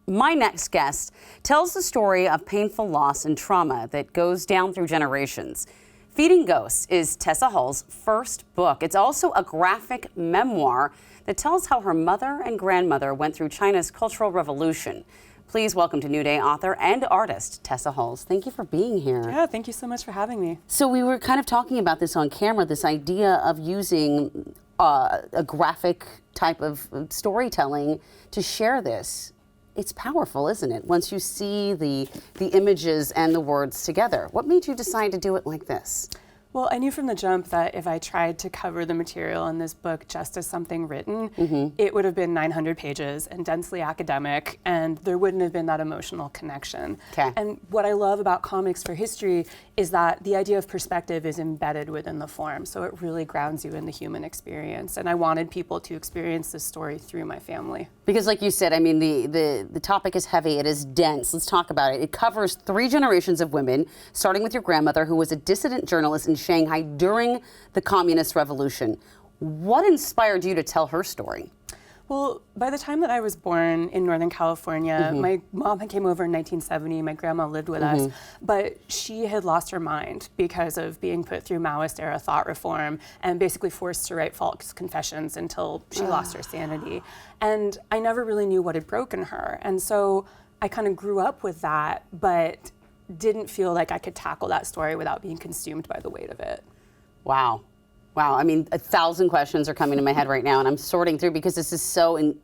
My next guest tells the story of painful loss and trauma that goes down through generations. Feeding Ghosts is Tessa Hulls' first book. It's also a graphic memoir that tells how her mother and grandmother went through China's Cultural Revolution. Please welcome to New Day author and artist, Tessa Hulls. Thank you for being here. Yeah, thank you so much for having me. So we were kind of talking about this on camera, this idea of using a graphic type of storytelling to share this. It's powerful, isn't it? Once you see the images and the words together. What made you decide to do it like this? Well, I knew from the jump that if I tried to cover the material in this book just as something written, it would have been 900 pages and densely academic, and there wouldn't have been that emotional connection. Okay. And what I love about comics for history is that the idea of perspective is embedded within the form, so it really grounds you in the human experience. And I wanted people to experience this story through my family. Because like you said, I mean, the topic is heavy, it is dense. Let's talk about it. It covers 3 generations of women, starting with your grandmother, who was a dissident journalist in Shanghai during the Communist Revolution. What inspired you to tell her story? Well, by the time that I was born in Northern California, my mom came over in 1970, my grandma lived with us, but she had lost her mind because of being put through Maoist-era thought reform and basically forced to write false confessions until she lost her sanity. And I never really knew what had broken her. And so I kind of grew up with that, but didn't feel like I could tackle that story without being consumed by the weight of it. Wow. Wow, I mean, 1,000 questions are coming to my head right now, and I'm sorting through because this is so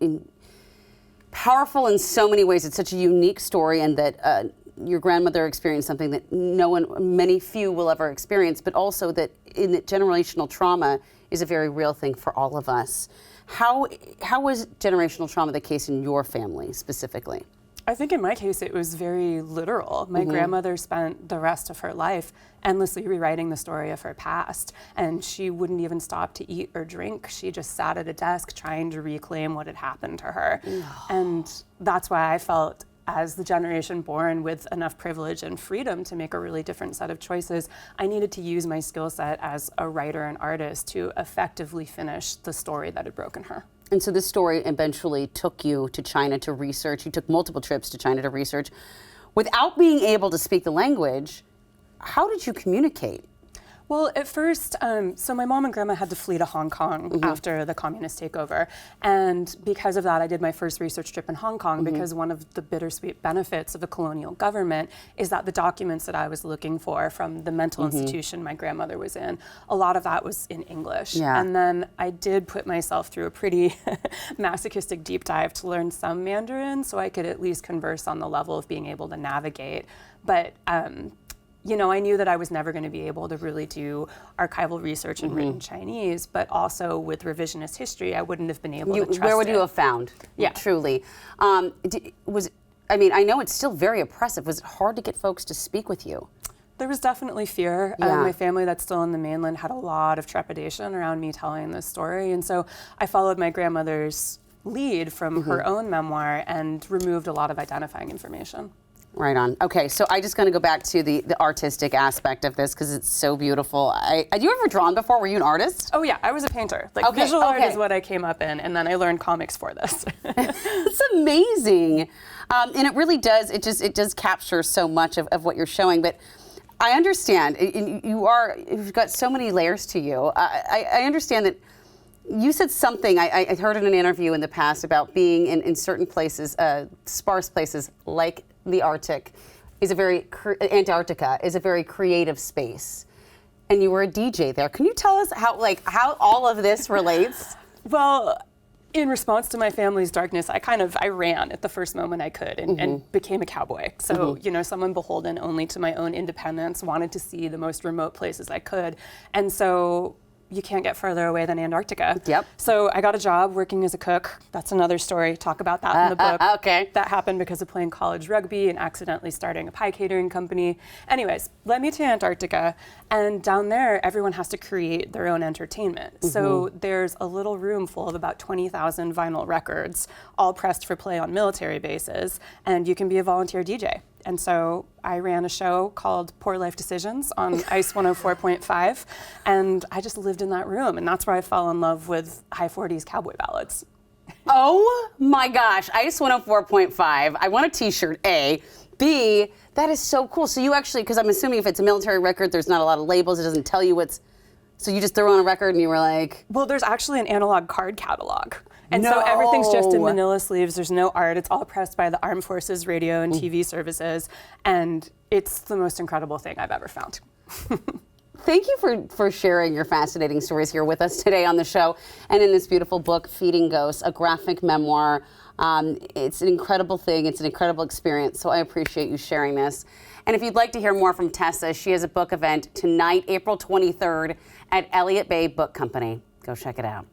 powerful in so many ways. It's such a unique story, and that your grandmother experienced something that many few will ever experience, but also that generational trauma is a very real thing for all of us. How was generational trauma the case in your family specifically? I think in my case, it was very literal. My grandmother spent the rest of her life endlessly rewriting the story of her past, and she wouldn't even stop to eat or drink. She just sat at a desk trying to reclaim what had happened to her. And that's why I felt, as the generation born with enough privilege and freedom to make a really different set of choices, I needed to use my skill set as a writer and artist to effectively finish the story that had broken her. And so this story eventually took you to China to research. You took multiple trips to China to research. Without being able to speak the language, how did you communicate? Well, at first, so my mom and grandma had to flee to Hong Kong after the communist takeover. And because of that, I did my first research trip in Hong Kong because one of the bittersweet benefits of a colonial government is that the documents that I was looking for from the mental institution my grandmother was in, a lot of that was in English. Yeah. And then I did put myself through a pretty masochistic deep dive to learn some Mandarin so I could at least converse on the level of being able to navigate. But you know, I knew that I was never going to be able to really do archival research in written Chinese, but also with revisionist history, I wouldn't have been able to trust it. Where would you have found? Yeah. Truly. I mean, I know it's still very oppressive. Was it hard to get folks to speak with you? There was definitely fear. Yeah. My family that's still in the mainland had a lot of trepidation around me telling this story. And so I followed my grandmother's lead from her own memoir and removed a lot of identifying information. Right on. Okay, so I just going to go back to the artistic aspect of this because it's so beautiful. Had you ever drawn before? Were you an artist? Oh yeah, I was a painter. Like visual art is what I came up in, and then I learned comics for this. It's amazing, and it really does. It does capture so much of what you're showing. But I understand you've got so many layers to you. I understand that. You said something, I heard in an interview in the past about being in certain places, sparse places like the Arctic, Antarctica is a very creative space. And you were a DJ there. Can you tell us how all of this relates? Well, in response to my family's darkness, I ran at the first moment I could and became a cowboy. So, you know, someone beholden only to my own independence, wanted to see the most remote places I could. And so you can't get further away than Antarctica. Yep. So I got a job working as a cook. That's another story. Talk about that in the book. Okay. That happened because of playing college rugby and accidentally starting a pie catering company. Anyways, led me to Antarctica. And down there, everyone has to create their own entertainment. So there's a little room full of about 20,000 vinyl records, all pressed for play on military bases. And you can be a volunteer DJ. And so I ran a show called Poor Life Decisions on ICE 104.5, and I just lived in that room, and that's where I fell in love with high 40s cowboy ballads. Oh my gosh, ICE 104.5. I want a t-shirt, A. B, that is so cool. So you actually, because I'm assuming if it's a military record, there's not a lot of labels, it doesn't tell you what's, so you just throw on a record and you were like. Well, there's actually an analog card catalog. And so everything's just in manila sleeves. There's no art. It's all pressed by the Armed Forces radio and TV services. And it's the most incredible thing I've ever found. Thank you for sharing your fascinating stories here with us today on the show and in this beautiful book, Feeding Ghosts, a graphic memoir. It's an incredible thing. It's an incredible experience. So I appreciate you sharing this. And if you'd like to hear more from Tessa, she has a book event tonight, April 23rd at Elliott Bay Book Company. Go check it out.